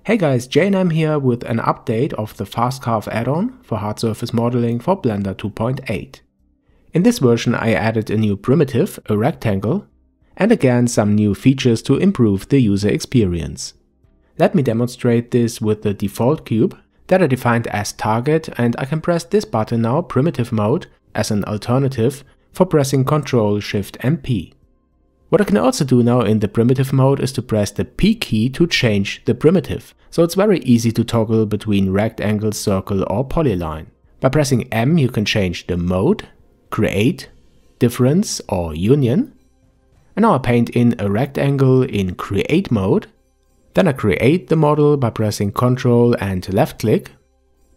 Hey guys, J&M here with an update of the Fast Carve add-on for hard surface modeling for Blender 2.8. In this version I added a new primitive, a rectangle, and again some new features to improve the user experience. Let me demonstrate this with the default cube that I defined as target, and I can press this button now, primitive mode, as an alternative for pressing Ctrl Shift and P. What I can also do now in the primitive mode is to press the P key to change the primitive, so it's very easy to toggle between rectangle, circle or polyline. By pressing M you can change the mode, create, difference or union. And now I paint in a rectangle in create mode. Then I create the model by pressing Ctrl and left click.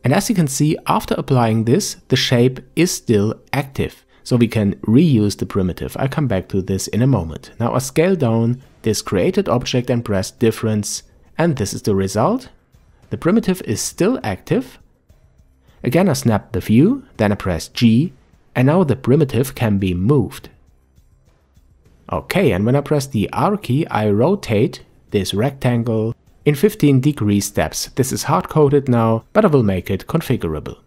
And as you can see, after applying this, the shape is still active. So we can reuse the primitive. I'll come back to this in a moment. Now I scale down this created object and press difference, and this is the result. The primitive is still active. Again I snap the view, then I press G, and now the primitive can be moved. Okay, and when I press the R key I rotate this rectangle in 15-degree steps. This is hard-coded now, but I will make it configurable.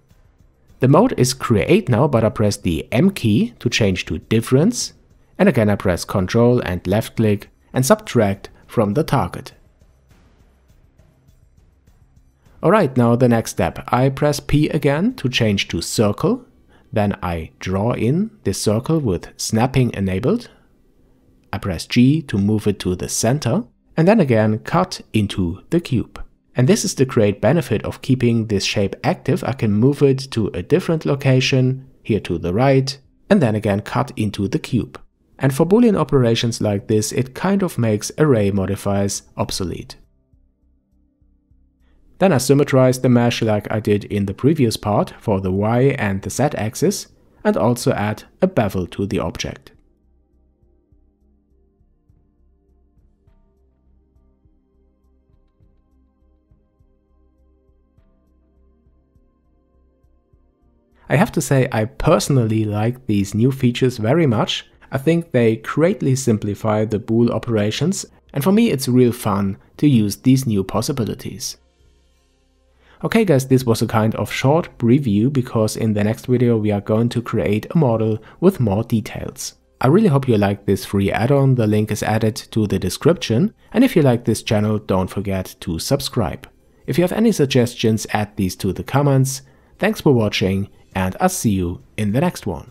The mode is create now, but I press the M key to change to difference, and again I press Ctrl and left click and subtract from the target. Alright, now the next step. I press P again to change to circle, then I draw in this circle with snapping enabled. I press G to move it to the center, and then again cut into the cube. And this is the great benefit of keeping this shape active. I can move it to a different location, here to the right, and then again cut into the cube. And for Boolean operations like this, it kind of makes array modifiers obsolete. Then I symmetrize the mesh like I did in the previous part for the Y and the Z axis, and also add a bevel to the object. I have to say I personally like these new features very much. I think they greatly simplify the Bool operations, and for me it's real fun to use these new possibilities. Okay guys, this was a kind of short preview because in the next video we are going to create a model with more details. I really hope you like this free add-on, the link is added to the description, and if you like this channel don't forget to subscribe. If you have any suggestions, add these to the comments. Thanks for watching, and I'll see you in the next one.